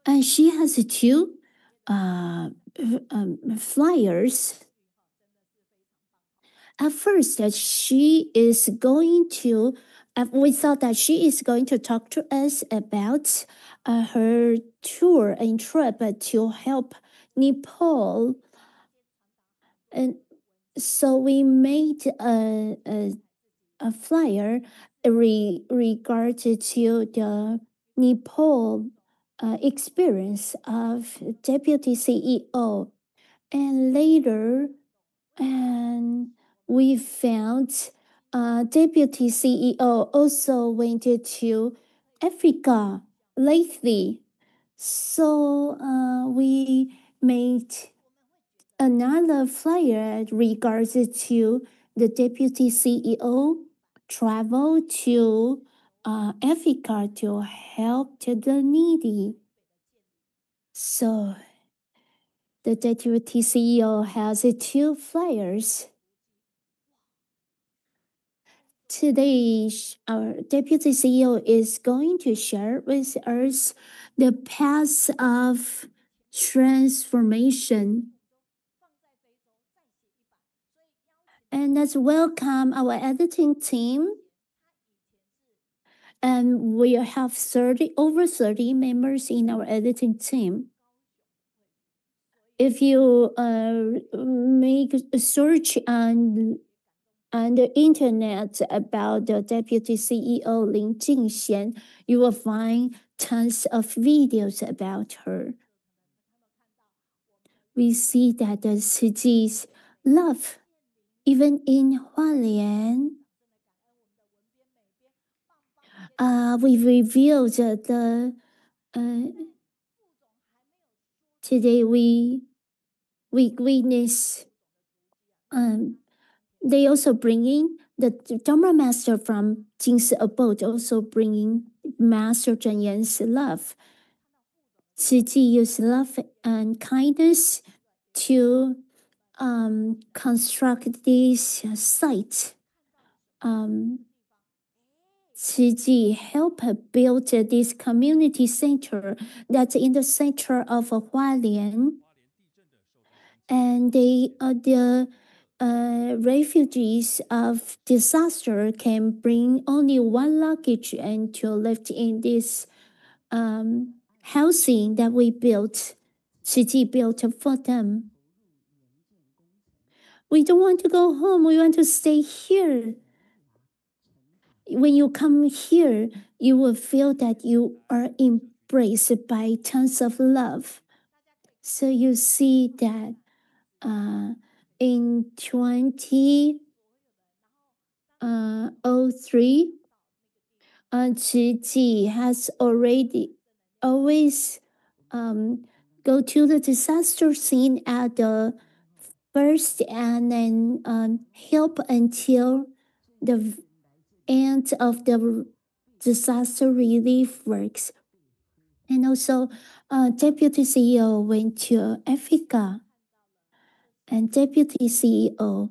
And she has two flyers. At first, we thought that she is going to talk to us about her tour and trip to help Nepal. And so we made a flyer regarding to the Nepal experience of Deputy CEO. And later, and we found Deputy CEO also went to Africa lately. So we made another flyer regards to the Deputy CEO travel to Africa to help the needy. So the Deputy CEO has two flyers. Today, our Deputy CEO is going to share with us the path of transformation. And let's welcome our editing team. And we have over 30 members in our editing team. If you make a search on the internet about the Deputy CEO Jingxian, you will find tons of videos about her. We see that the city's love, even in Hualien. We revealed today we witness they also bringing the Dharma master from Jing's abode, also bringing Master Zhen Yan's love. Tzu Ji used love and kindness to construct this site. Tzu Ji helped build this community center that's in the center of Hualien. And the refugees of disaster can bring only one luggage and to live in this housing that we built. Tzu Ji built for them. We don't want to go home. We want to stay here. When you come here, you will feel that you are embraced by tons of love. So you see that in 2003, Tzu Ji has always go to the disaster scene at the first and then help until the end of the disaster relief works. And also, Deputy CEO went to Africa. And Deputy CEO,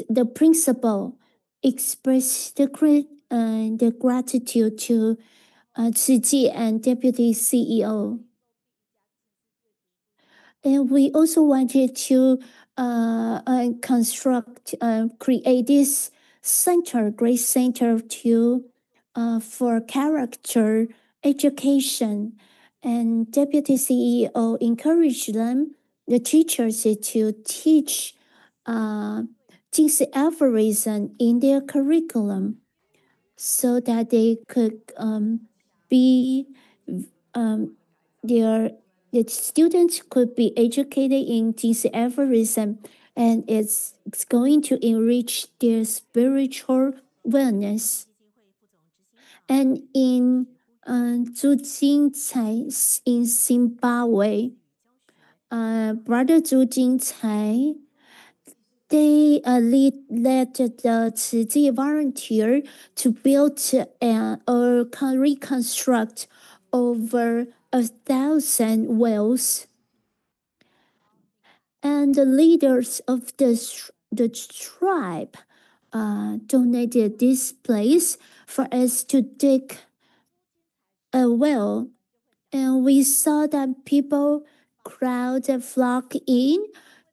the principal expressed the gratitude to Tzu Ji and Deputy CEO. And we also wanted to create this center, great center for character education. And Deputy CEO encouraged them, the teachers, to teach Jingxi aphorism in their curriculum so that they could the students could be educated in Jingxi aphorism, and it's going to enrich their spiritual wellness. And in Zhu Jingcai in Zimbabwe, Brother Zhu Jingcai, they led the Tzu Ji volunteer to build or reconstruct over 1,000 wells. And the leaders of the tribe donated this place for us to dig a well, and we saw that people crowd flock in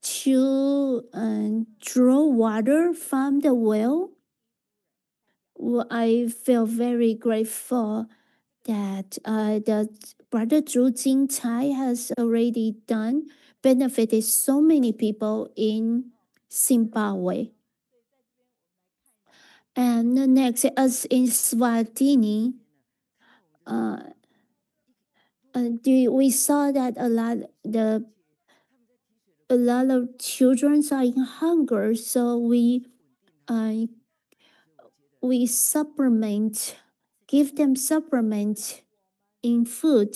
to draw water from the well. Well, I feel very grateful that the Brother Zhu Jingcai has already benefited so many people in Zimbabwe. And next, as in Swatini, we saw that a lot of children are in hunger, so we give them supplement in food.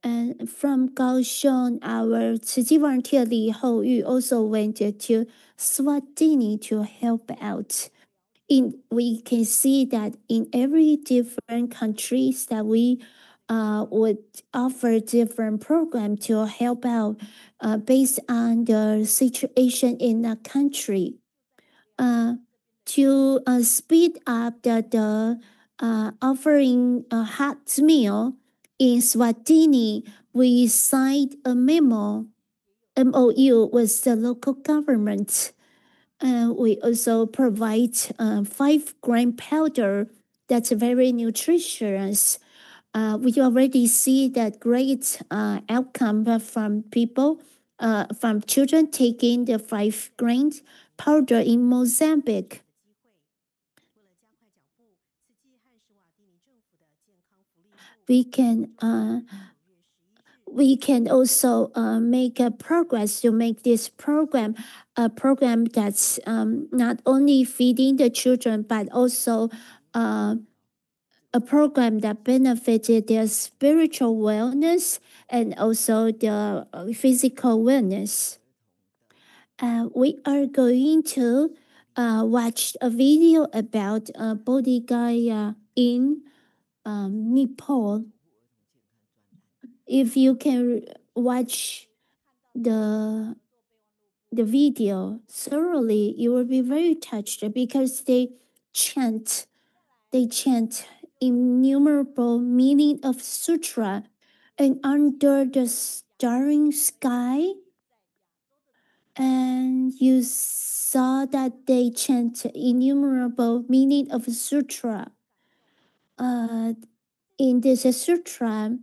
And from Kaohsiung, our Tzu Chi volunteer Li Houyu also went to Swatini to help out. We can see that in every different countries that we would offer different program to help out based on the situation in the country. To speed up the offering a hot meal in Swatini, we signed a MOU with the local government. We also provide 5-gram powder that's very nutritious. We already see that great outcome from people, from children taking the 5-gram powder in Mozambique. We can also make a progress to make this program a program that's not only feeding the children, but also a program that benefited their spiritual wellness and also the physical wellness. We are going to watch a video about Bodhi Gaya in Nepal. If you can watch the video thoroughly, you will be very touched because they chant innumerable meaning of sutra, and under the starry sky, and you saw that they chant innumerable meaning of sutra. In this sutra,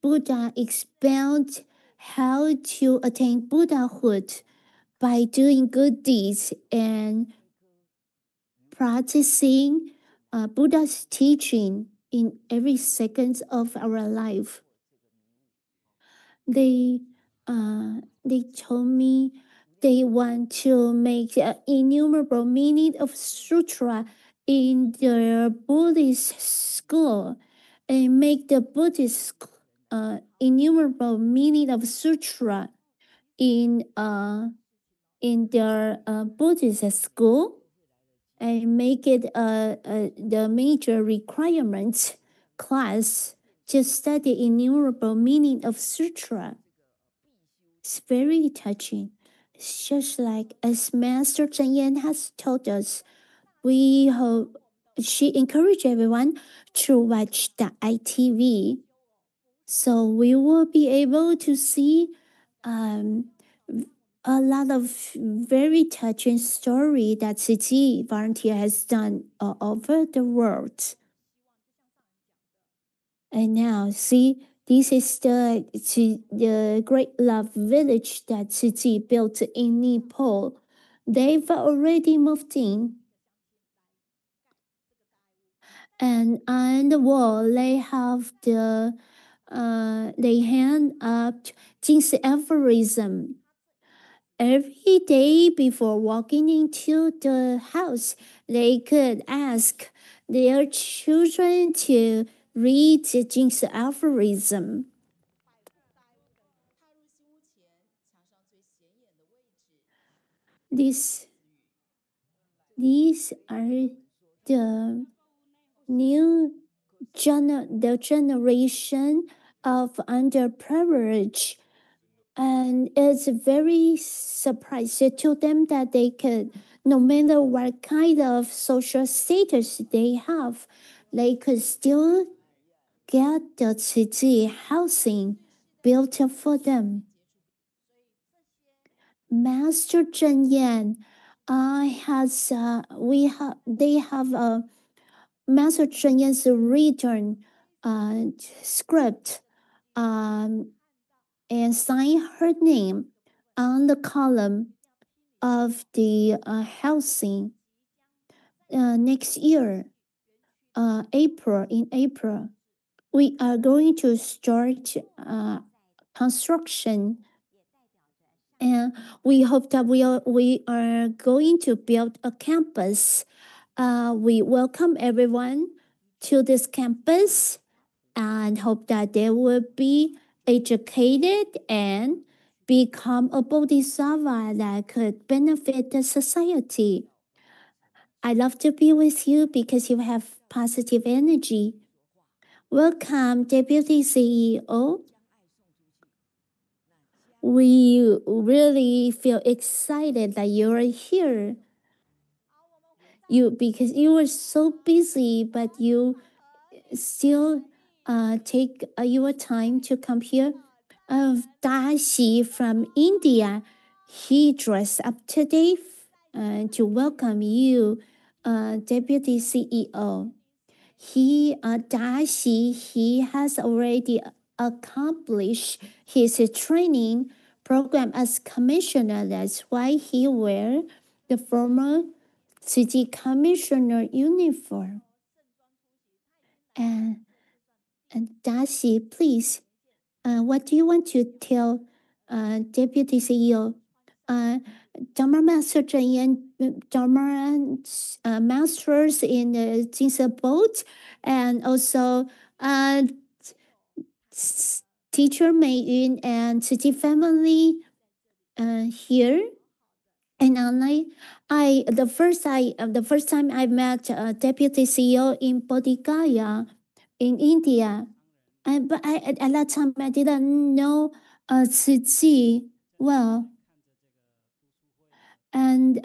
Buddha expounds how to attain Buddhahood by doing good deeds and practicing Buddha's teaching in every second of our life. They told me they want to make innumerable meaning of sutra in their Buddhist school and make the Buddhist innumerable meaning of sutra in their Buddhist school and make it the major requirement class to study innumerable meaning of sutra. It's very touching. It's just like as Master Chen Yan has told us, we hope she encouraged everyone to watch the ITV, so we will be able to see a lot of very touching story that Tzu Chi volunteer has done all over the world. And now, see, this is the Great Love Village that Tzu Chi built in Nepal. They've already moved in. And on the wall, they have they hand up Jingxian aphorism. Every day before walking into the house, they could ask their children to read Jingxian aphorism. These are the generation of underprivileged And it's very surprising to them that they could, no matter what kind of social status they have, they could still get the city housing built for them. Master Zhen Yan they have a Master Zhen Yan's written script and sign her name on the column of the housing next year, in April. We are going to start construction, and we hope that we are going to build a campus. We welcome everyone to this campus and hope that they will be educated and become a bodhisattva that could benefit the society. I love to be with you because you have positive energy. Welcome, Deputy CEO. We really feel excited that you are here. Because you were so busy, but you still take your time to come here. Dashi from India, he dressed up today to welcome you, Deputy CEO. Dashi, he has already accomplished his training program as commissioner. That's why he wear the former city commissioner uniform. And Dashi, please, what do you want to tell Deputy CEO? Dharma Master Zhen Yan, Dharma Masters in the Jingxian boat, and also Teacher Mei Yun and City family here. And online, the first time I met Deputy CEO in Bodh Gaya in India, but at that time I didn't know Tzu Chi well. And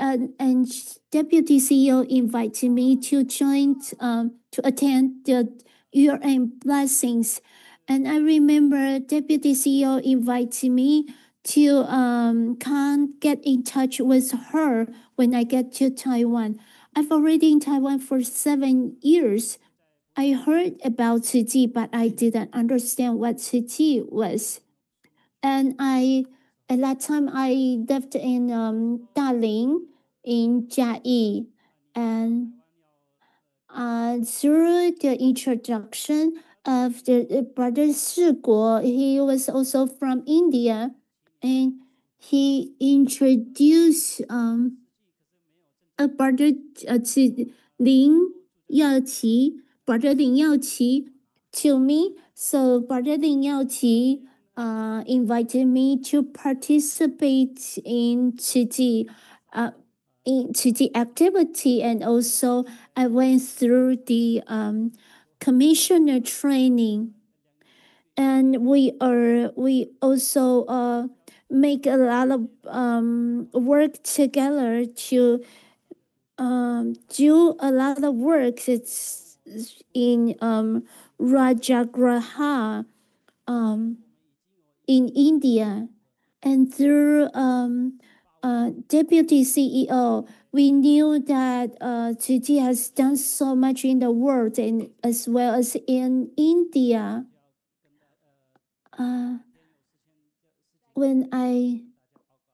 Deputy CEO invited me to join to attend the year-end blessings. And I remember Deputy CEO invited me to come get in touch with her when I get to Taiwan. I've already in Taiwan for 7 years. I heard about Tzu Chi, but I didn't understand what Tzu Chi was. And at that time I lived in Daling in Jiayi, and through the introduction of the brother Shiguo, he was also from India, and he introduced a brother Lin Yaoqi, brother Lin Yaoqi to me. So brother Lin Yaoqi invited me to participate in Qi activity, and also I went through the commissioner training, and we also make a lot of work together to do a lot of work. It's in Rajagraha in India, and through Deputy CEO, we knew that Tzu Chi has done so much in the world and as well as in India. When I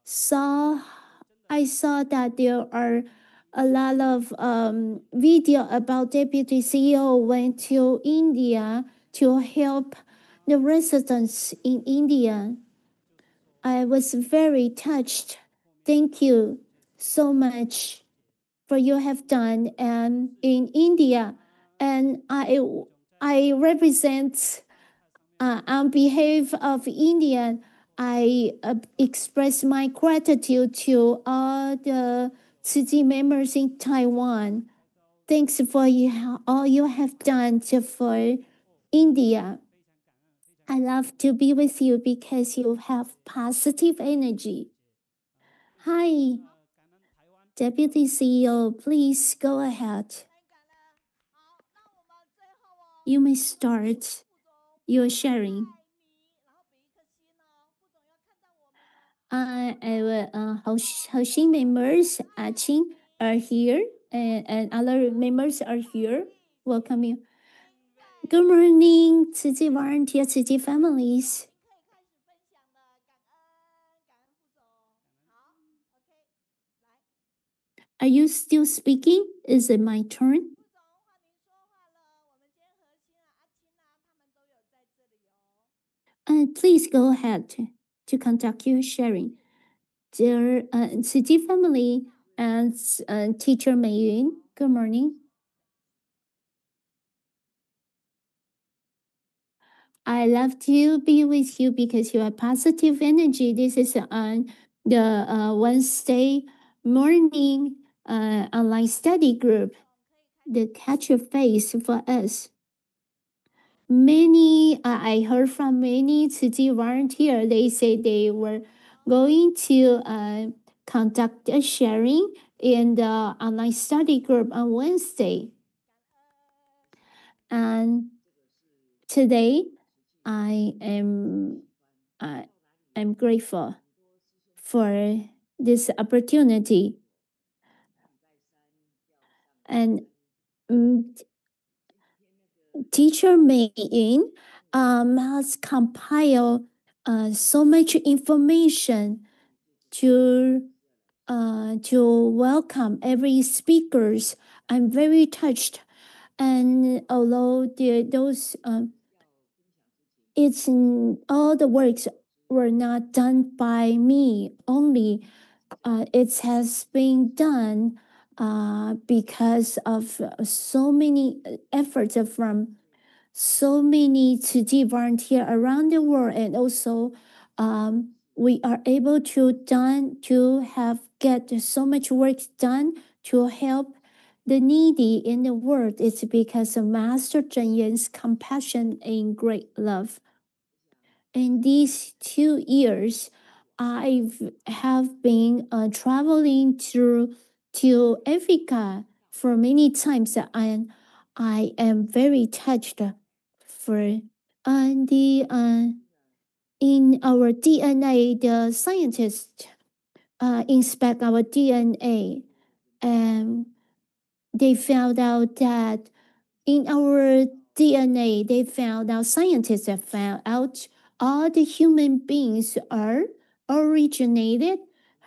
saw that there are a lot of video about Deputy CEO went to India to help the residents in India. I was very touched. Thank you so much for you have done in India, and I represent on behalf of India. I express my gratitude to all the Tzu Chi members in Taiwan. Thanks for all you have done for India. I love to be with you because you have positive energy. Hi, Deputy CEO, please go ahead. You may start your sharing. Housing members, Qing, are here, and other members are here. Welcome you. Good morning, 慈济 volunteer, 慈济 families. Are you still speaking? Is it my turn? Please go ahead to conduct your sharing. Dear Tzu Chi family and teacher Mei Yun, good morning. I love to be with you because you have positive energy. This is on the Wednesday morning online study group, the Catch Your Face for us. Many, I heard from many Tzu Chi volunteers, they say they were going to conduct a sharing in the online study group on Wednesday. And today, I'm grateful for this opportunity. And teacher Mei Yin has compiled so much information to welcome every speakers. I'm very touched, and although those it's all the works were not done by me only, it has been done because of so many efforts from so many Tzu Chi volunteers around the world, and also we are able to get so much work done to help the needy in the world. It's because of Master Cheng Yan's compassion and great love. In these 2 years, I have been traveling to Africa for many times, and I am very touched for in our DNA. The scientists inspect our DNA, and they found out that in our DNA, scientists have found out all the human beings are originated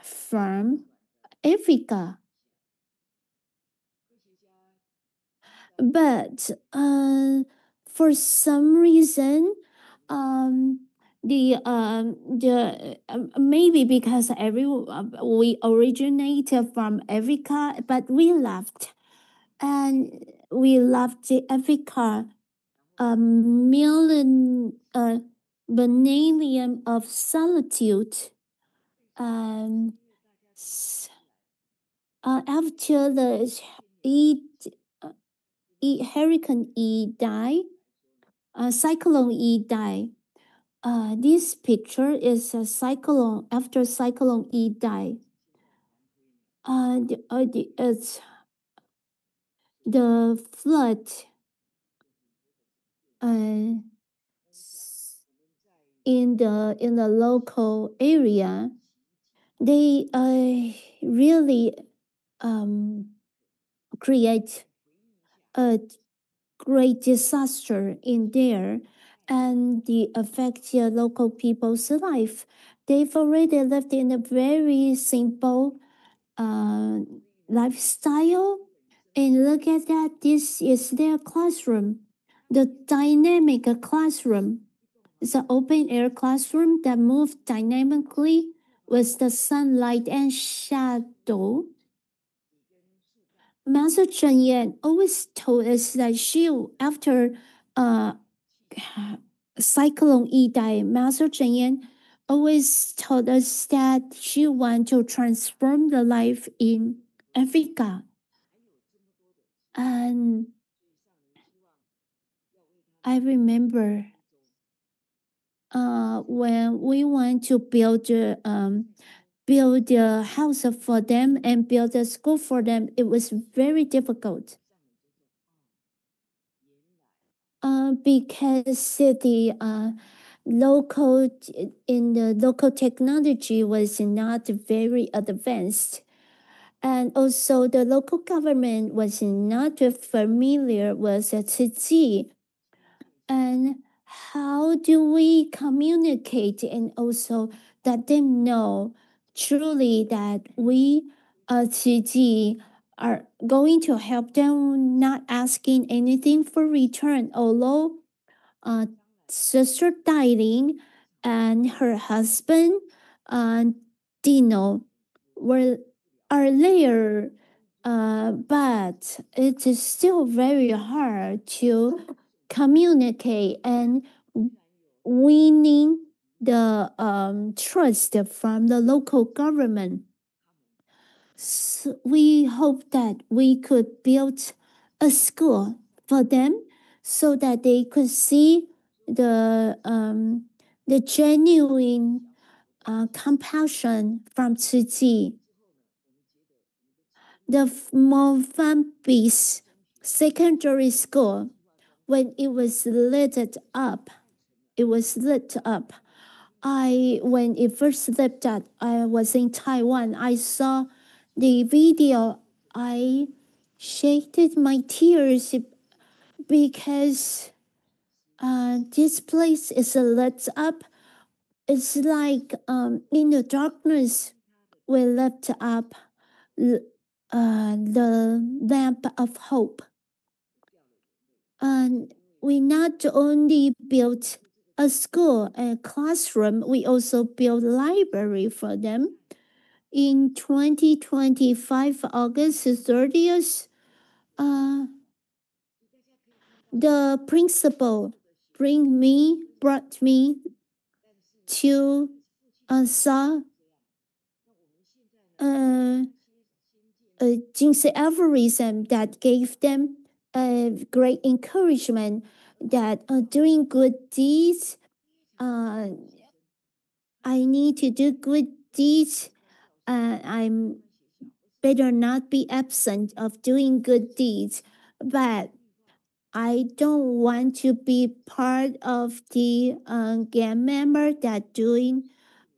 from Africa. But for some reason, maybe because we originated from Africa, but we left, and we left the Africa millennium of solitude. After the Hurricane E died, Cyclone E died. This picture is a cyclone after Cyclone E died. It's the flood in the local area. They really create a great disaster in there, and they affect the local people's life. They've already lived in a very simple lifestyle, and look at that. This is their classroom, the dynamic classroom. It's an open air classroom that moves dynamically with the sunlight and shadow. Master Cheng Yan always told us that after Cyclone E died, Master Cheng Yan always told us that she wants to transform the life in Africa. And I remember when we want to build a house for them and build a school for them, it was very difficult. Because the local technology was not very advanced, and also the local government was not familiar with Tzu. And how do we communicate and also let them know truly that we Tzu are going to help them, not asking anything for return, although Sister Darling and her husband Dino are there, but it is still very hard to communicate and winning the trust from the local government. So we hope that we could build a school for them so that they could see the genuine compassion from Tzu Chi. The Mozambique secondary school, when it was lit up, when it first lit up, I was in Taiwan. I saw the video. I shed my tears because this place is lit up. It's like in the darkness, we lit up the lamp of hope. And we not only built a school and classroom, we also built a library for them. In 2025, August 30th, the principal brought me to Jingxian algorithm that gave them great encouragement that doing good deeds, I need to do good deeds. I'm better not be absent of doing good deeds, but I don't want to be part of the gang member that doing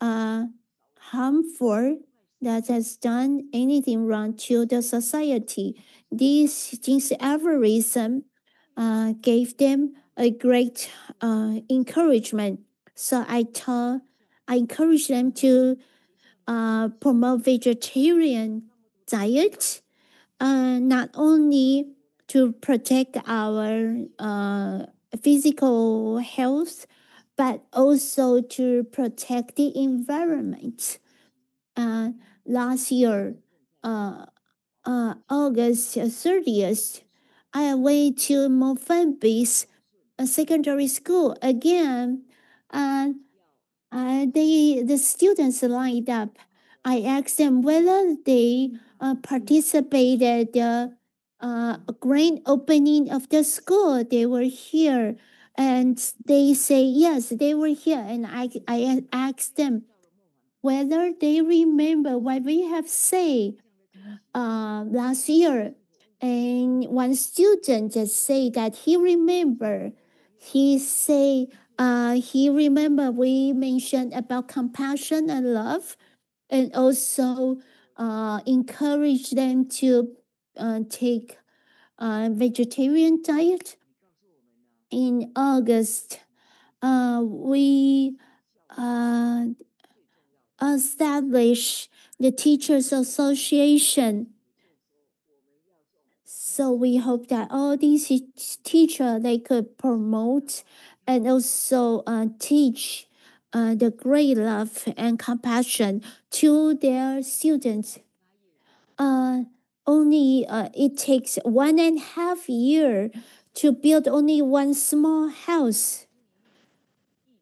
harmful, that has done anything wrong to the society. This algorithm gave them a great encouragement. So I encourage them to promote vegetarian diet, not only to protect our physical health, but also to protect the environment. Last year, August 30th, I went to Mozambique secondary school again, and the students lined up. I asked them whether they participated the grand opening of the school. They were here, and they say yes, they were here. And I asked them whether they remember what we have said last year. And one student just say that he remember. He say he remember we mentioned about compassion and love, and also encourage them to take vegetarian diet. In August, we establish the Teachers Association. So we hope that all these teachers, they could promote and also teach the great love and compassion to their students. Only it takes 1.5 years to build only one small house.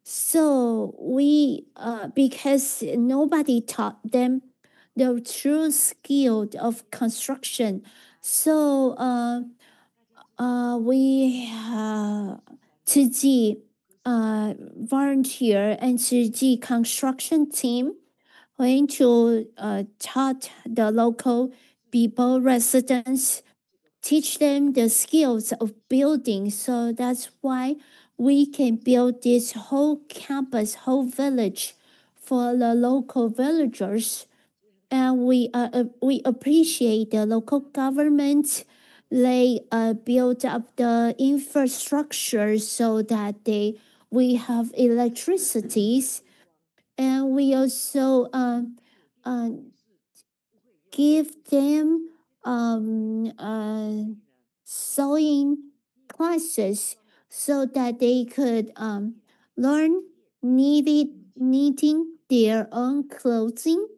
So we, because nobody taught them the true skill of construction, so we Tzu Chi volunteer and the construction team going to taught the local people, residents, teach them the skills of building. So that's why we can build this whole campus, whole village for the local villagers. And we appreciate the local government. They build up the infrastructure so that we have electricities, and we also give them sewing classes so that they could learn knitting their own clothing,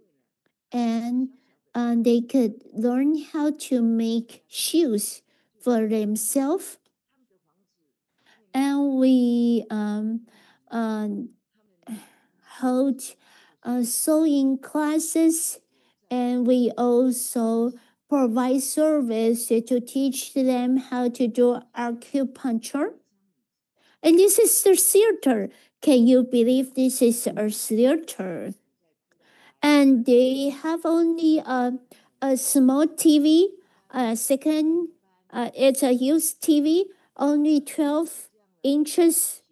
and they could learn how to make shoes for themselves. And we hold sewing classes, and we also provide service to teach them how to do acupuncture. And this is the theater. Can you believe this is a theater? And they have only a small TV, second, it's a used TV, only 12 inches.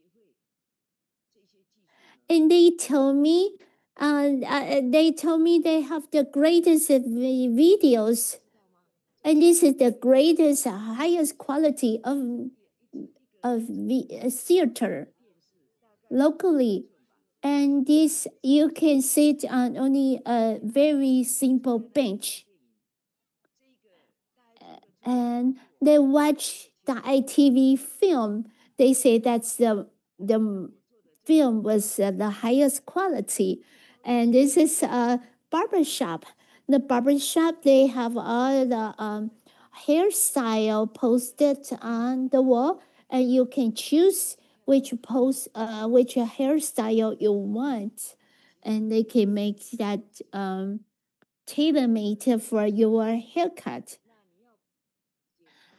And they told me they have the greatest videos, and this is the greatest, highest quality of theater locally. And this, you can sit on only a very simple bench, and they watch the ITV film. They say that's the film was the highest quality. And this is a barbershop. The barbershop, they have all the hairstyle posted on the wall, and you can choose which hairstyle you want, and they can make that tailor-made for your haircut.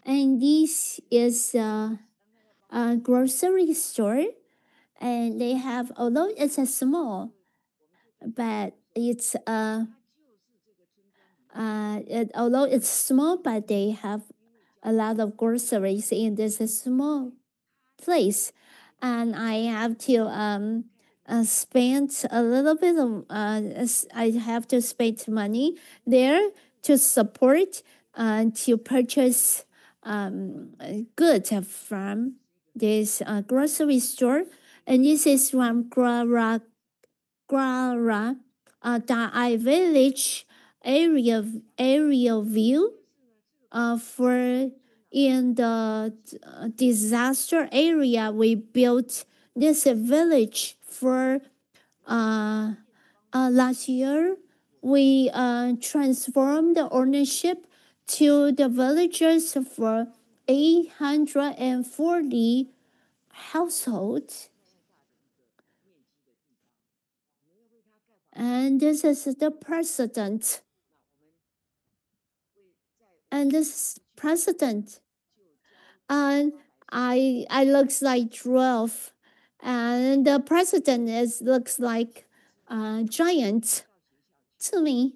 And this is a grocery store, and they have, although it's a small, but it's although it's small, but they have a lot of groceries in this small place. And I have to spend a little bit of I have to spend money there to support to purchase goods from this grocery store. And this is from Dai Village aerial view for in the disaster area. We built this village for last year. We transformed the ownership to the villagers for 840 households. And this is the president. And this president, and I looks like 12, and the president looks like a giant to me.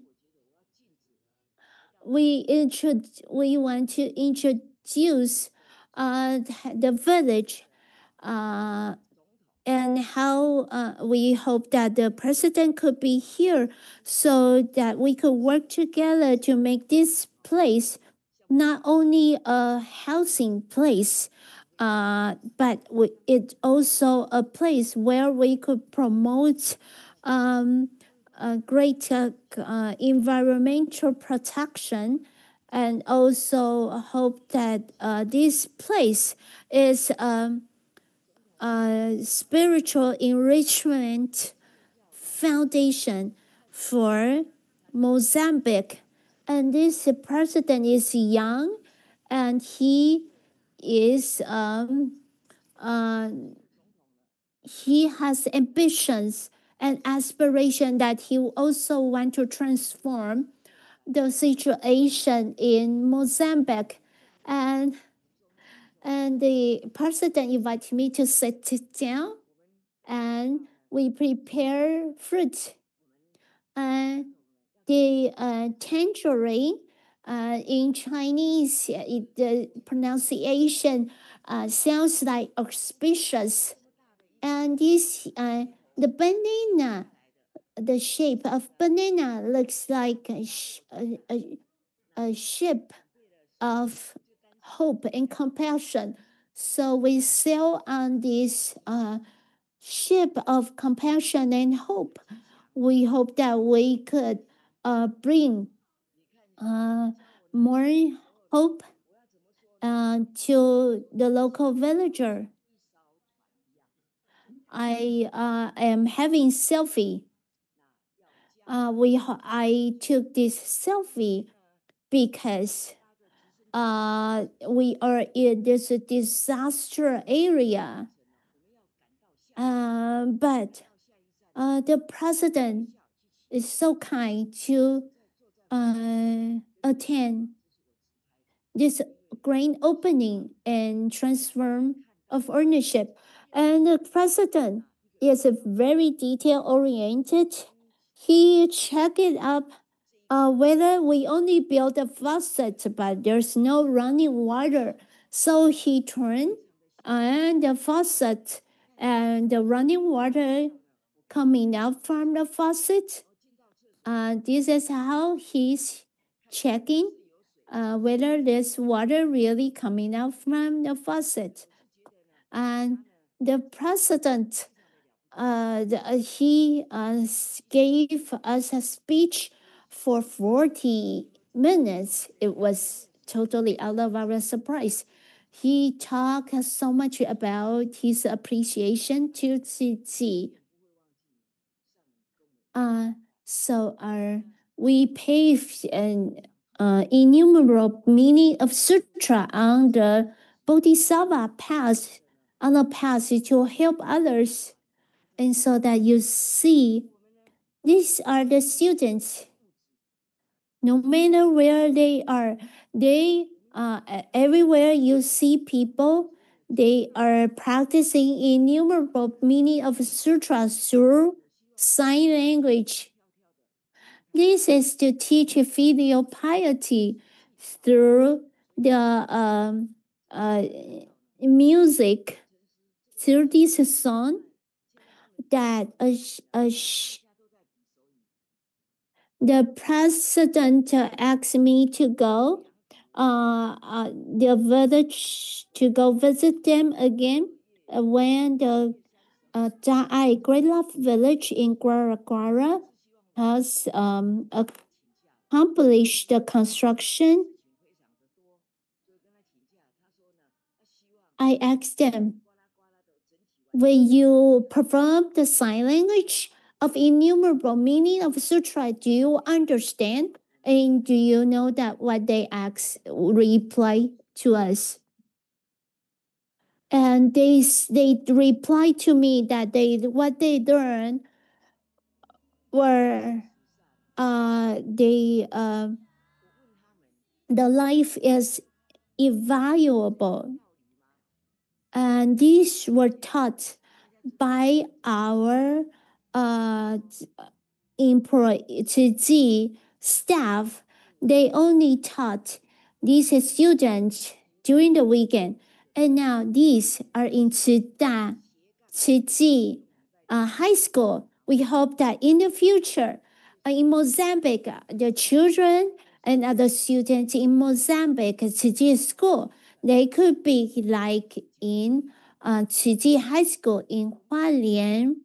We want to introduce the village, and how we hope that the president could be here so that we could work together to make this place not only a housing place, but it's also a place where we could promote great environmental protection, and also hope that this place is spiritual enrichment foundation for Mozambique. And this president is young, and he is he has ambitions and aspiration that he also want to transform the situation in Mozambique. And the president invited me to sit down, and we prepare fruit. The tangerine in Chinese, the pronunciation sounds like auspicious. And this, the banana, the shape of banana looks like a ship of hope and compassion. So we sail on this ship of compassion and hope. We hope that we could bring more hope to the local villager. I am having selfie. I took this selfie because we are in this disaster area. But the president is so kind to attend this grand opening and transform of ownership. And the president is very detail oriented. He checked it up whether we only built a faucet, but there's no running water. So he turned and the faucet and the running water coming out from the faucet. This is how he's checking whether there's water really coming out from the faucet. And the president, he gave us a speech for 40 minutes. It was totally out of our surprise. He talked so much about his appreciation to Qi. We paved an innumerable meaning of sutra on the Bodhisattva path, on the path to help others. And so that you see, these are the students. No matter where they are, everywhere you see people, they are practicing innumerable meaning of sutra through sign language. This is to teach filial piety through the music, through this song that the president asked me to go the village to go visit them again when the Da'ai Great Love Village in Guara has accomplished the construction. I asked them, will you perform the sign language of innumerable meaning of sutra? Do you understand? And do you know that what they asked reply to us? And they replied to me that what they learned were the life is invaluable, and these were taught by our employee staff. They only taught these students during the weekend, and now these are in Chida High School. We hope that in the future, in Mozambique, the children and other students in Mozambique Chiji School, they could be like in Chiji High School in Hualien.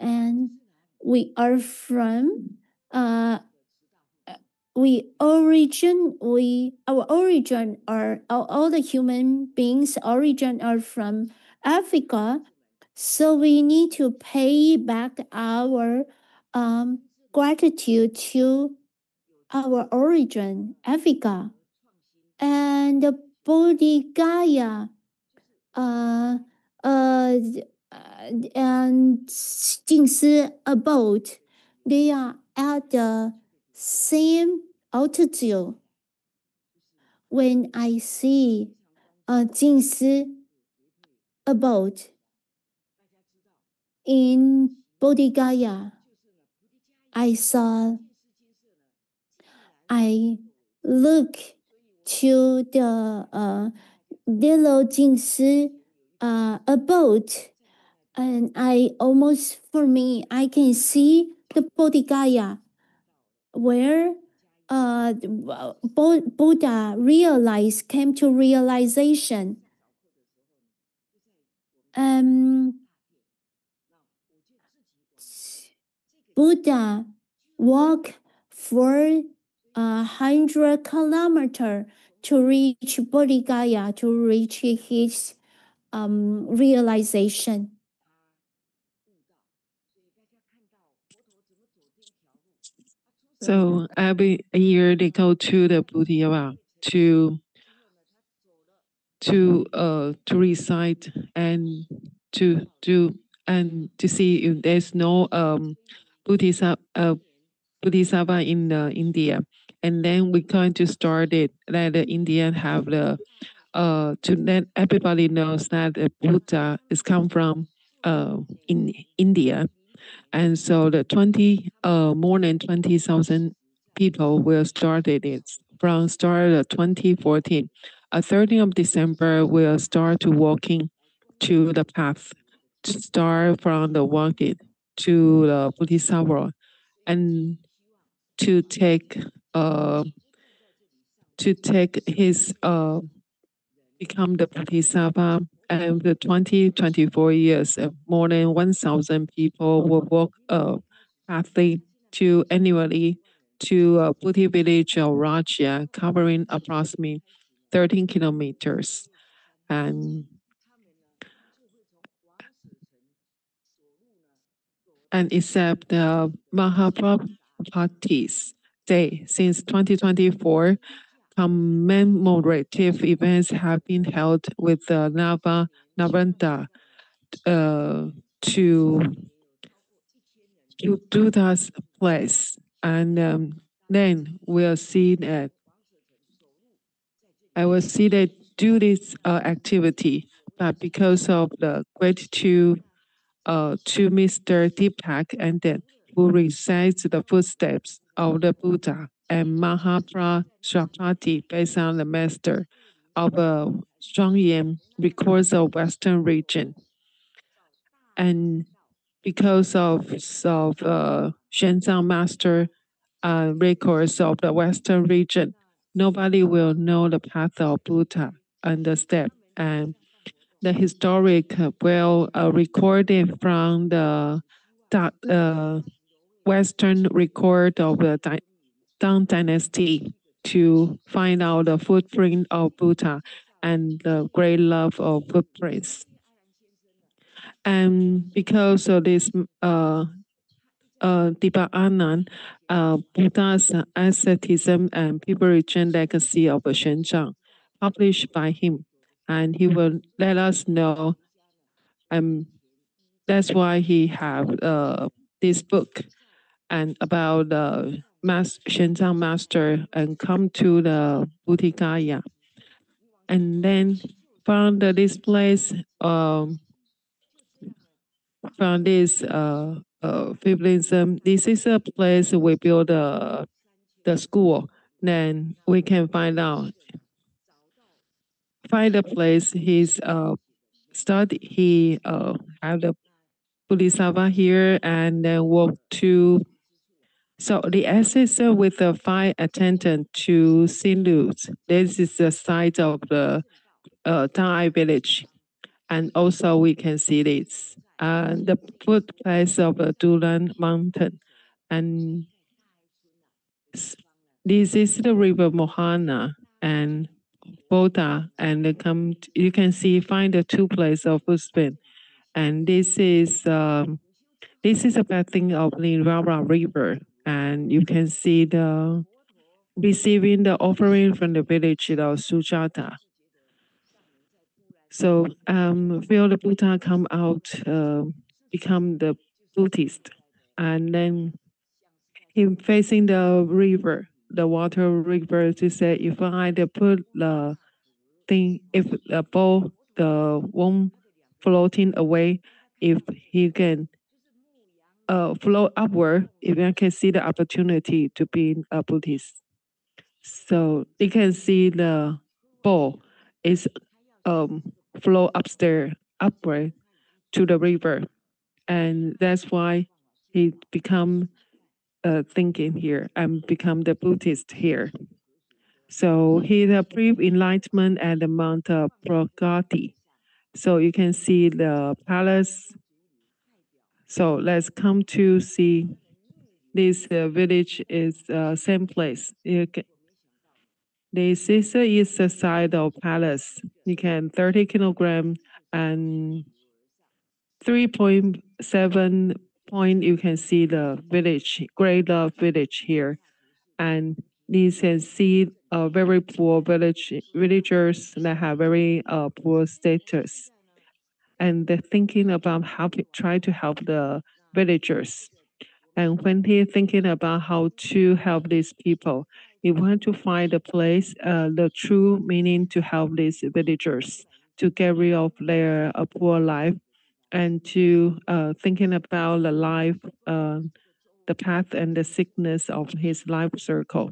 And we are from our origin are all the human beings origin are from Africa, so we need to pay back our gratitude to our origin, Africa. And the Bodhigaya and Jingxian abode, they are at the same altitude. When I see Jingxian abode, in Bodh Gaya, I look to the little Jingxian abode, and I can see the Bodh Gaya where Buddha came to realization. Buddha walked for 100 kilometers to reach Bodh Gaya, to reach his realization. So every year they go to the Buddha to recite and to see if there's no Bodhisattva in India, and then we're going to start it. Let the Indian have the to let everybody knows that the Buddha is come from in India, and so the more than 20,000 people will start it from start of 2014. 13th of December we'll start to walking to the path, to start from the walking to the Bodhisattva, and to take his become the Bodhisattva. And the 2024 years, more than 1,000 people will walk pathway to annually to Buddhi village of Rajya, covering approximately 13 kilometers. And except the Mahaprabhu's Day, since 2024, commemorative events have been held with the Navanta to Buddha's place. And then we'll see that I will see that do this activity, but because of the gratitude to Mr. Deepak, and then who recites the footsteps of the Buddha and Mahaprajapati based on the master of Zhuangyan records of Western region. And because of Shenzhen master records of the Western region, nobody will know the path of Buddha and the step. And the historic well recorded from the Western record of the Tang Dynasty to find out the footprint of Buddha and the great love of footprints. And because of this Dipa Anand, Buddha's asceticism and Liberation Legacy of Shenzhen, published by him. And he will let us know, that's why he have this book and about the Shenzhen master and come to the Buddhigaya. And then found this place from this Fiblism. This is a place we build the school. Then we can find a place he's study. He have the Bodhisattva here, and then walk to. So the access with the 5 attendant to Sindus. This is the site of the Thai village, and also we can see this. The footplace of the Dulan Mountain, and this is the river Mohana and Boda, and you can find the 2 places of footprint, and this is a bathing of the Nirvana River, and you can see the receiving the offering from the village of Sujata. So feel the Buddha come out, become the Buddhist, and then him facing the river, the water river, to say, if I put the thing, if the ball, the won't floating away, if he can flow upward, if I can see the opportunity to be a Buddhist. So you can see the ball is flow upstairs, upward to the river, and that's why he become thinking here and become the Buddhist here. So he achieved enlightenment at the Mount Pragati. So you can see the palace. So let's come to see this village is same place. This is the east side of palace. You can 30 kilogram and 3.7 point. You can see the village, Great Love Village here, and you can see very poor villagers that have very poor status, and they're thinking about how to try to help the villagers. And when he's thinking about how to help these people, he want to find a place, the true meaning to help these villagers to get rid of their poor life and to thinking about the life, the path and the sickness of his life circle.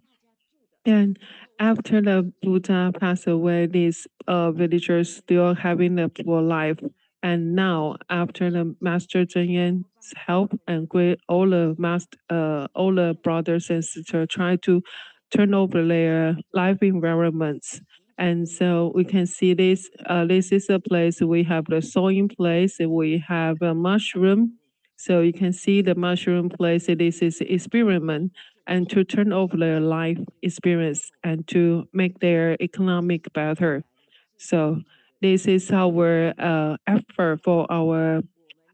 And after the Buddha passed away, these villagers still having a poor life. And now, after the Master Zhen Yan's help and all the brothers and sisters try to turn over their life environments. And so we can see this. This is a place we have the sowing place. We have a mushroom. So you can see the mushroom place. This is experiment and to turn over their life experience and to make their economic better. So this is our effort for our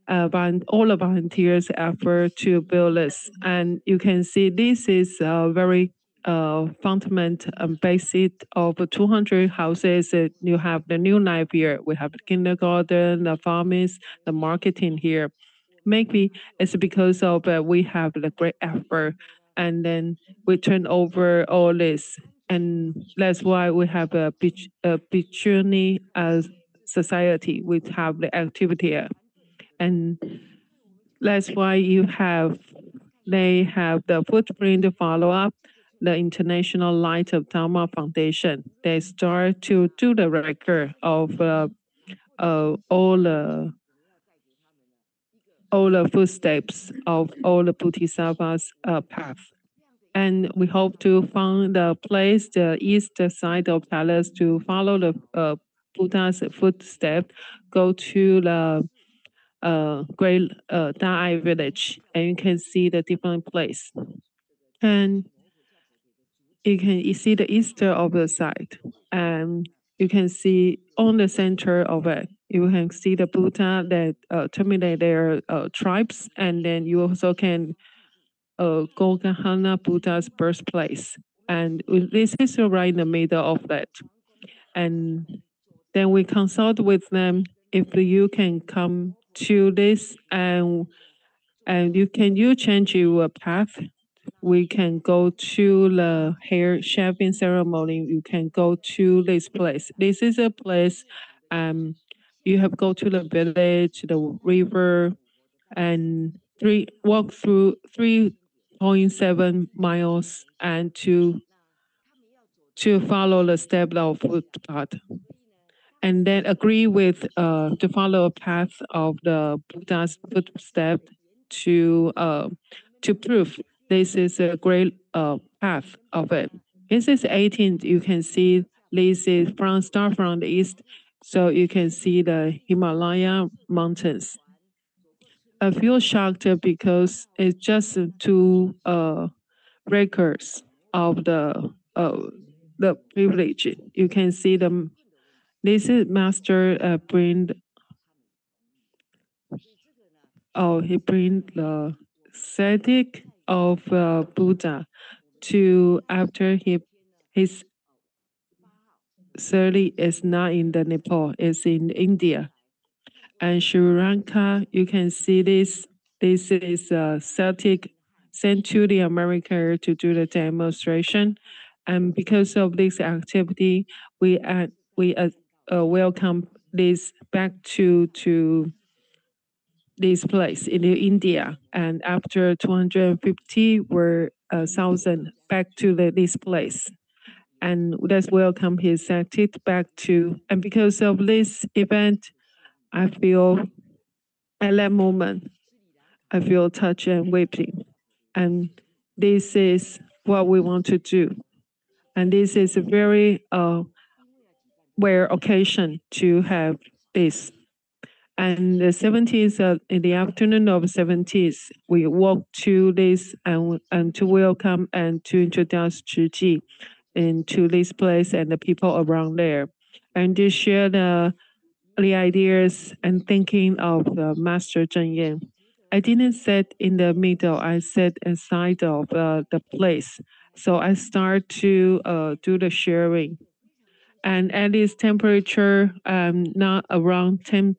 all the volunteers' effort to build this. And you can see this is a very fundamental and basic of 200 houses. You have the new life here. We have the kindergarten, the pharmacy, the marketing here. Maybe it's because of we have the great effort, and then we turn over all this, and that's why we have a Bichuni society. We have the activity, and that's why they have the footprint to follow up the International Light of Dharma Foundation. They start to do the record of all the footsteps of all the Bodhisattvas' path. And we hope to find a place, the east side of palace, to follow the Buddha's footsteps, go to the Great Da'ai village, and you can see the different place. And you see the east of the side, and you can see on the center of it, you can see the Buddha that terminate their tribes, and then you also can go Gahana Buddha's birthplace. And this is right in the middle of that. And then we consult with them if you can come to this and you change your path. We can go to the hair shaving ceremony. You can go to this place. This is a place you have go to the village, the river, and walk through 3.7 miles and to follow the step of footpath, and then agree with to follow a path of the Buddha's footstep to prove this is a great path of it. This is 18th. You can see this is start from the east, so you can see the Himalaya mountains. I feel shocked because it's just two records of the privilege. You can see them. This is master bring. Oh, he bring the static of Buddha to after his 30 is not in the Nepal, it's in India. And Sri Lanka, you can see this. This is Celtic sent to the America to do the demonstration, and because of this activity, we welcome this back to this place in India, and after 250,000 back to this place, and let's welcome his sect back to. And because of this event, I feel at that moment, I feel touched and weeping, and this is what we want to do, and this is a very rare occasion to have this. And the 17th, in the afternoon of 17th, we walked to this and to welcome and to introduce Zhi into this place and the people around there, and to share the ideas and thinking of Master Zheng Yan. I didn't sit in the middle. I sat inside of the place. So I start to do the sharing. And at this temperature, not around 10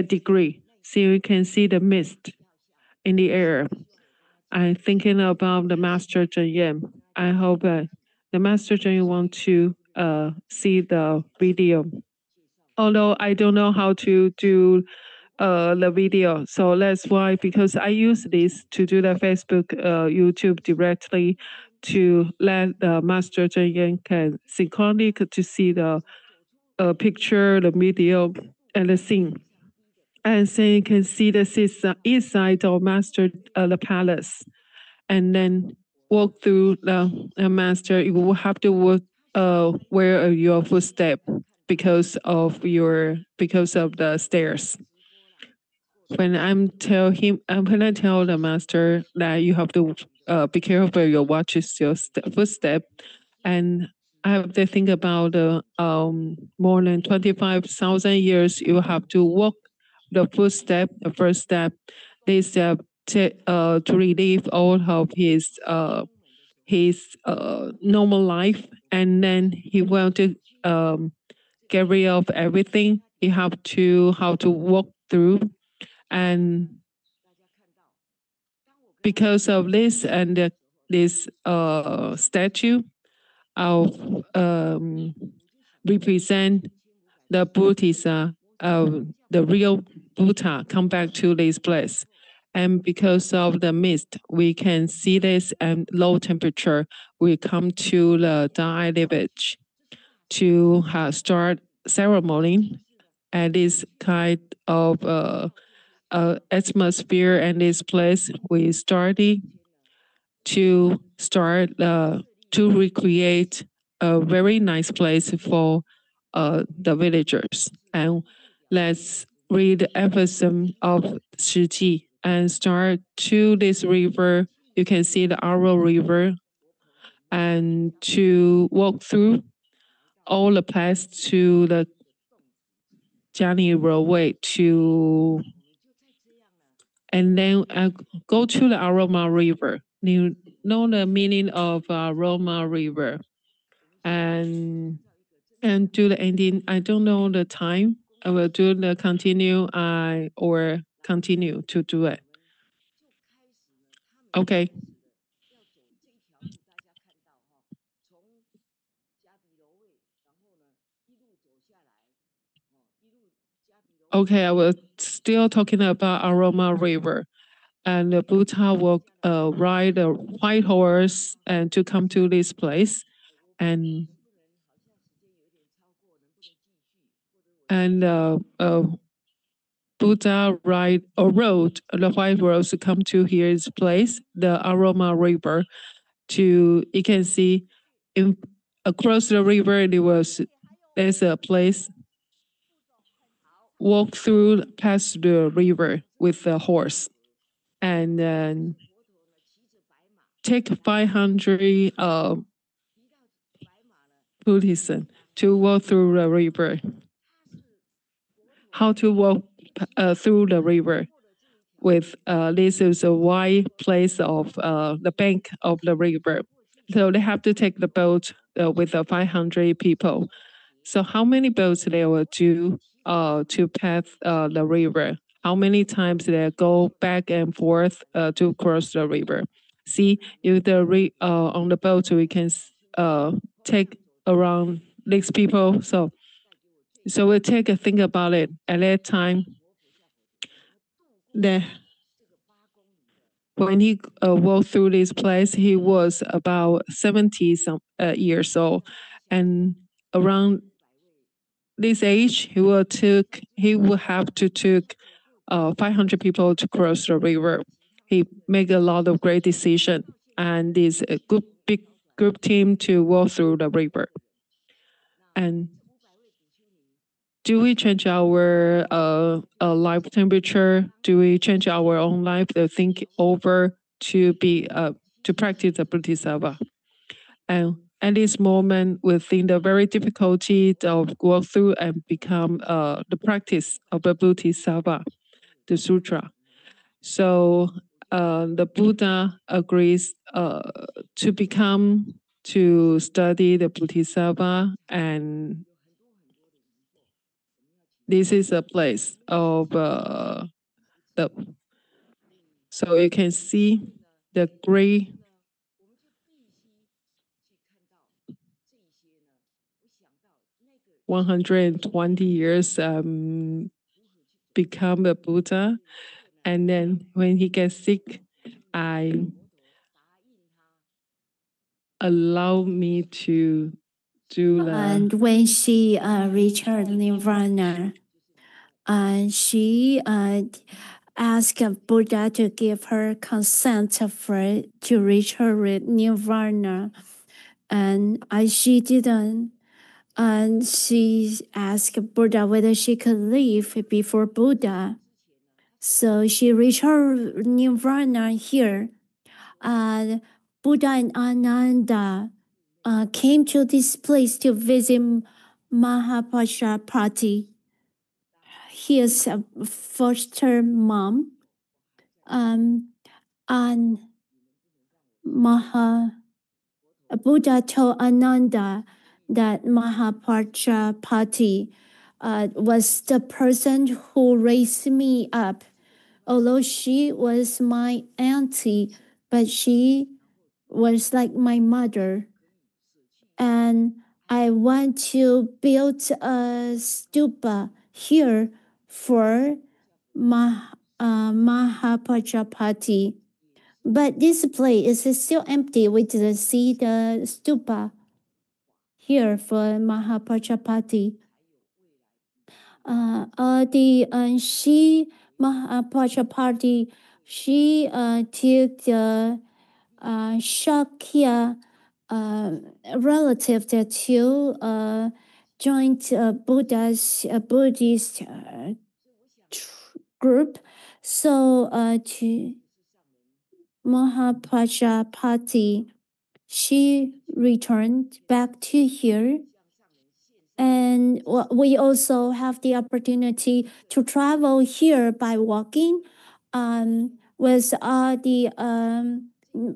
degree. So you can see the mist in the air. I'm thinking about the Master Zheng Yan. I hope the Master Zheng Yan want to see the video. Although I don't know how to do the video. So that's why, because I use this to do the Facebook, YouTube directly to let the Master Zheng Yan can synchronically to see the picture, the video, and the scene. And so you can see the east side of Master the palace, and then walk through the Master. You will have to walk, wear your footstep because of the stairs. When I tell the master that you have to be careful your watches your footstep, and I have to think about the more than 25,000 years you have to walk the footstep, the first step, this step to relieve all of his normal life, and then he want to get rid of everything. You have to how to walk through, and because of this and this statue of represent the Buddhist, the real Buddha come back to this place. And because of the mist, we can see this and low temperature. We come to the Dai village to start ceremony at this kind of atmosphere and this place. We started to recreate a very nice place for the villagers. And let's read the episode of Shi and start to this river. You can see the Arrow River, and to walk through all the paths to the Jiani Roadway to, and then go to the Aroma River. You know the meaning of Aroma River, and do the ending. I don't know the time. I will do the continue. Or continue to do it. Okay. Okay, I was still talking about Aroma River, and the Buddha will ride a white horse and to come to this place, and Buddha rode the white horse to come to his place, the Aroma River. You can see across the river there's a place. Walk through past the river with the horse, and then take 500 Buddhists to walk through the river. How to walk through the river? With this is a wide place of the bank of the river, so they have to take the boat with 500 people. So how many boats they will do to pass the river? How many times they go back and forth to cross the river? See, if on the boat we can take around 6 people. So we take a think about it. At that time, when he walked through this place, he was about 70 years old, and around this age, he will have to take 500 people to cross the river. He make a lot of great decision, and is a good big group team to walk through the river. And do we change our life temperature? Do we change our own life to think over to be to practice the Bodhisattva? And at this moment, we think the very difficulty of walk through and become the practice of the Bodhisattva, the sutra. So the Buddha agrees to study the Bodhisattva, and this is a place of so you can see the great $120 become a Buddha, and then when he gets sick, I allow me to do the. And when she reached her nirvana, she asked Buddha to give her consent to reach her nirvana, and she didn't. And she asked Buddha whether she could leave before Buddha. So she reached her nirvana here. Buddha and Ananda came to this place to visit Mahapajapati, his foster mom. And Buddha told Ananda that Mahapajapati was the person who raised me up. Although she was my auntie, but she was like my mother. And I want to build a stupa here for Mahapajapati. But this place is still empty. We didn't see the stupa here for Mahapajapati. Mahapajapati, she took the Shakya relative to join Buddhist group. So to Mahapajapati, she returned back to here. And we also have the opportunity to travel here by walking with the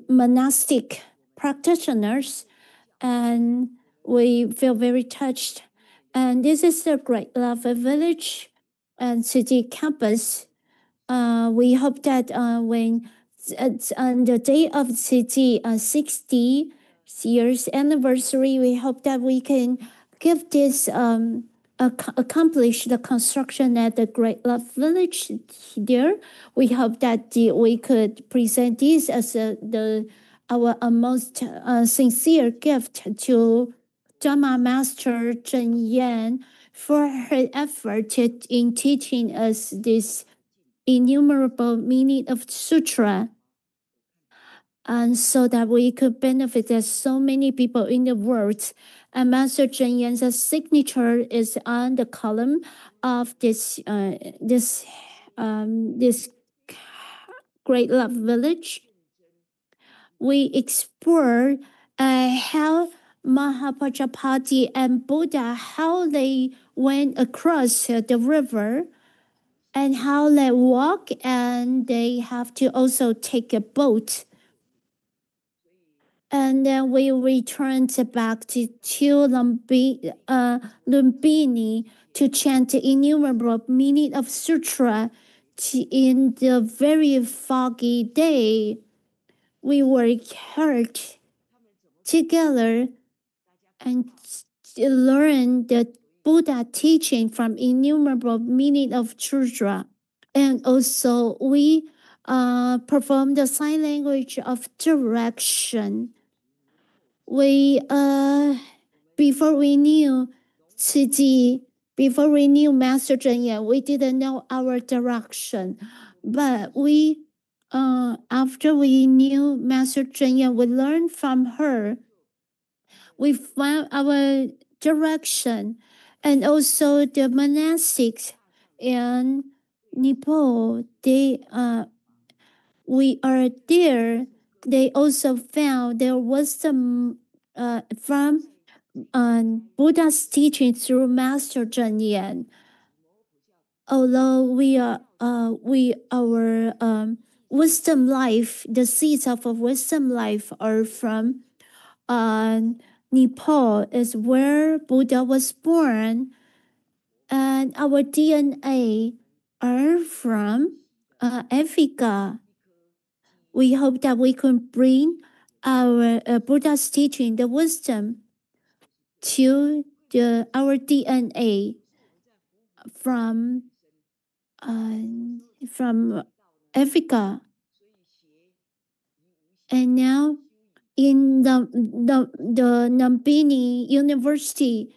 monastic practitioners, and we feel very touched. And this is the Great Love Village and City Campus. We hope that when on the day of the city 60 years anniversary, we hope that we can give this accomplish the construction at the Great Love Village there. We hope that we could present this as our most sincere gift to Dharma Master Zhenyan for her effort in teaching us this innumerable meaning of sutra, and so that we could benefit as so many people in the world. And Master Zhenyan's signature is on the column of this Great Love Village. We explore how Mahapajapati and Buddha, how they went across the river, and how they walk, and they have to also take a boat. And then we returned back to Lumbini to chant the innumerable meaning of sutra. In the very foggy day, we worked hard together and learned the Buddha teaching from innumerable meaning of sutra. And also we perform the sign language of direction. We before we knew Master Zhen, we didn't know our direction. But after we knew Master Zhen, we learned from her. We found our direction. And also the monastics in Nepal, we are there. They also found their wisdom from Buddha's teaching through Master Zhen. Although our wisdom life, the seeds of a wisdom life are from Nepal, is where Buddha was born, and our DNA are from Africa. We hope that we can bring our Buddha's teaching, the wisdom, to our DNA from Africa. And now in the Lumpini University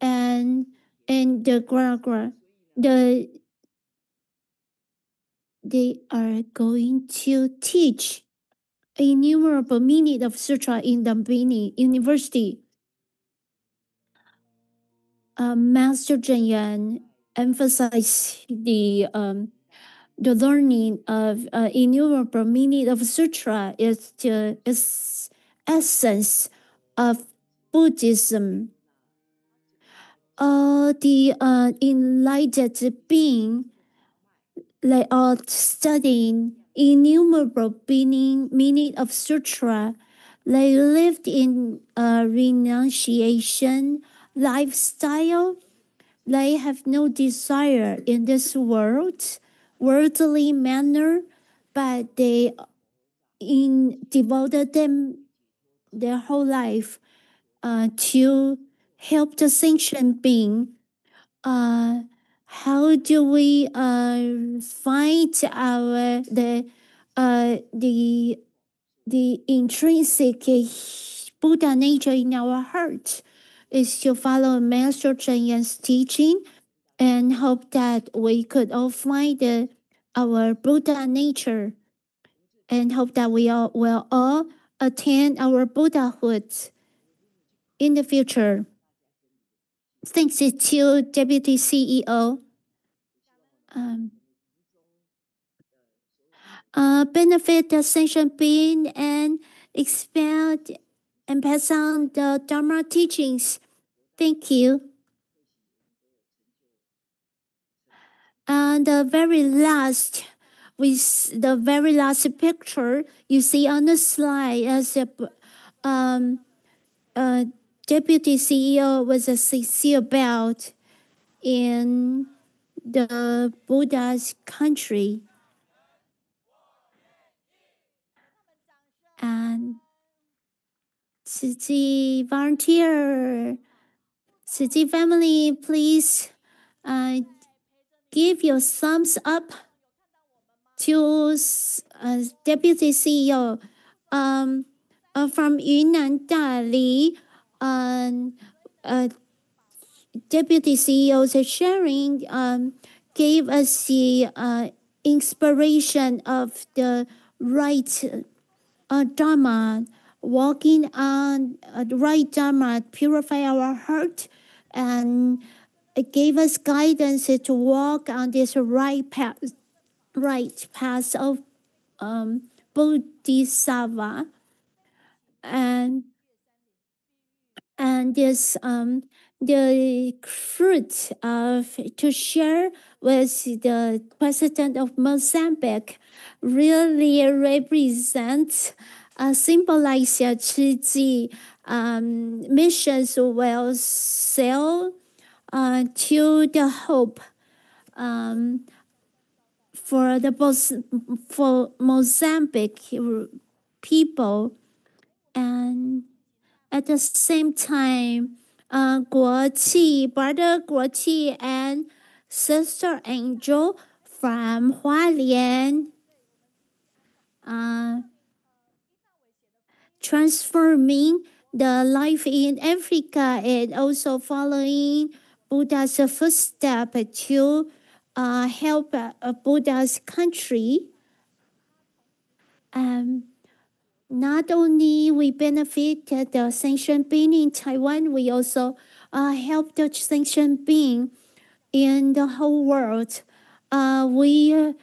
and the Gragra, they are going to teach innumerable meaning of sutra in Lumpini University. Master Zhen emphasized the learning of innumerable meaning of sutra is the essence of Buddhism. The enlightened being, they are studying innumerable meaning of sutra. They lived in a renunciation lifestyle. They have no desire in this worldly manner, but they devoted their whole life to help the sentient being. How do we find the intrinsic Buddha nature in our heart? Is to follow Master Zhen's teaching and hope that we could all find our Buddha nature, and hope that we all will all attain our Buddhahood in the future. Thanks to Deputy CEO. Benefit the sentient being and expand and pass on the Dharma teachings. Thank you. And the very last picture you see on the slide as a Deputy CEO with a sincere belt in the Buddha's country. And Tzu Chi volunteer, Tzu Chi family, please give your thumbs up to Deputy CEO from Yunnan Dali. Deputy CEO's sharing gave us the inspiration of the right Dharma, walking on the right Dharma, purify our heart, and it gave us guidance to walk on this right path of Bodhisattva, and this the fruit to share with the president of Mozambique really represents symbolize Tzu Chi missions will sail to the hope for Mozambique people. And at the same time, Guoqi, Brother Guoqi and Sister Angel from Hualien, transforming the life in Africa and also following Buddha's footstep to help Buddha's country. Not only we benefit the sanctioned being in Taiwan, we also help the sanctioned being in the whole world. We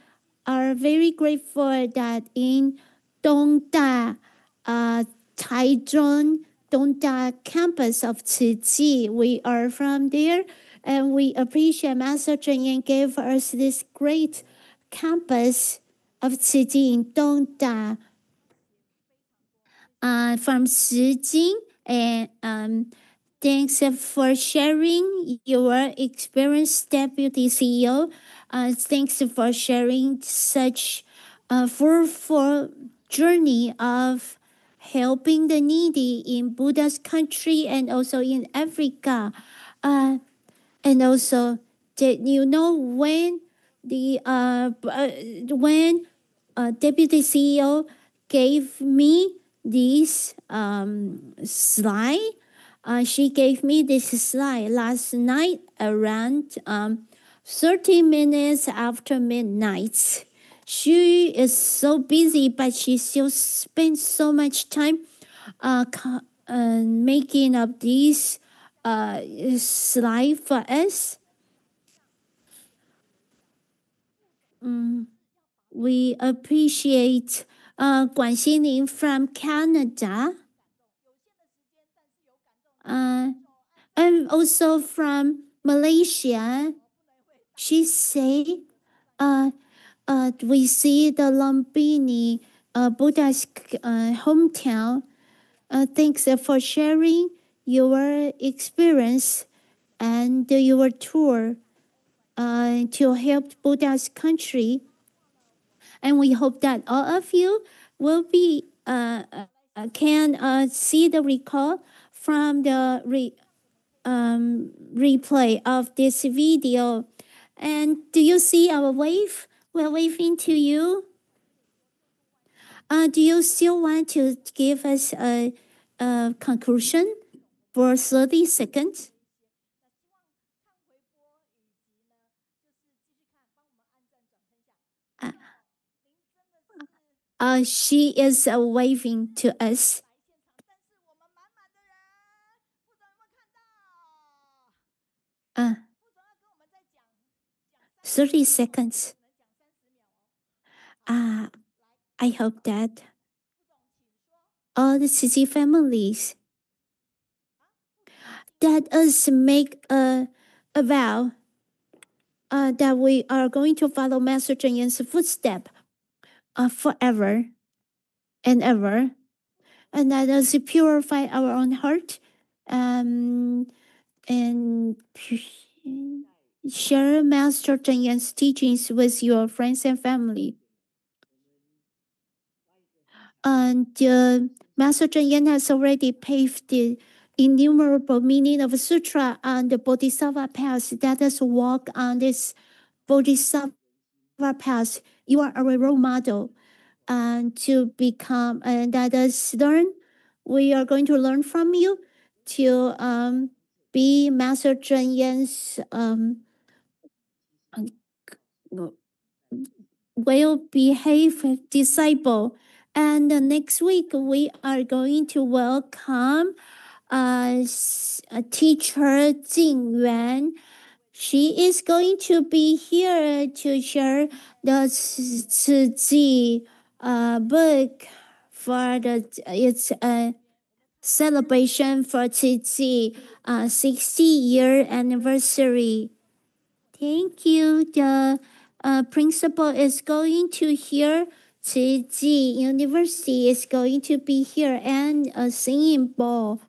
are very grateful that in Dongda, Taichung, Dongda campus of Tzu Chi, we are from there, and we appreciate Master Cheng Yen gave us this great campus of Tzu Chi in Dongda. From Shijing, and thanks for sharing your experience, Deputy CEO. Thanks for sharing such a fruitful journey of helping the needy in Buddha's country and also in Africa. And also, did you know when the Deputy CEO gave me this slide? She gave me this slide last night around 30 minutes after midnight. She is so busy, but she still spends so much time making up this slide for us. We appreciate Guan Xinling from Canada. And also from Malaysia. She say, we see the Lumbini Buddha's hometown. Thanks for sharing your experience and your tour to help Buddha's country. And we hope that all of you will be can see the recall from the replay of this video. And do you see our wave? We're waving to you. Do you still want to give us a conclusion for 30 seconds? She is waving to us. 30 seconds. I hope that all the Tzu Chi families that us make a vow that we are going to follow Master Cheng Yen's footstep forever and ever, and let us purify our own heart and share Master Cheng Yen's teachings with your friends and family. And Master Cheng Yen has already paved the innumerable meaning of sutra on the Bodhisattva path. Let us walk on this Bodhisattva path. You are our role model, and to become, and let us learn. We are going to learn from you to be Master Cheng Yen's well-behaved disciple. And next week we are going to welcome teacher Jingyuan. She is going to be here to share the Tzu Chi book for its celebration for Tzu Chi 60-year anniversary. Thank you. The principal is going to hear. Tzu Chi University is going to be here, and a singing bowl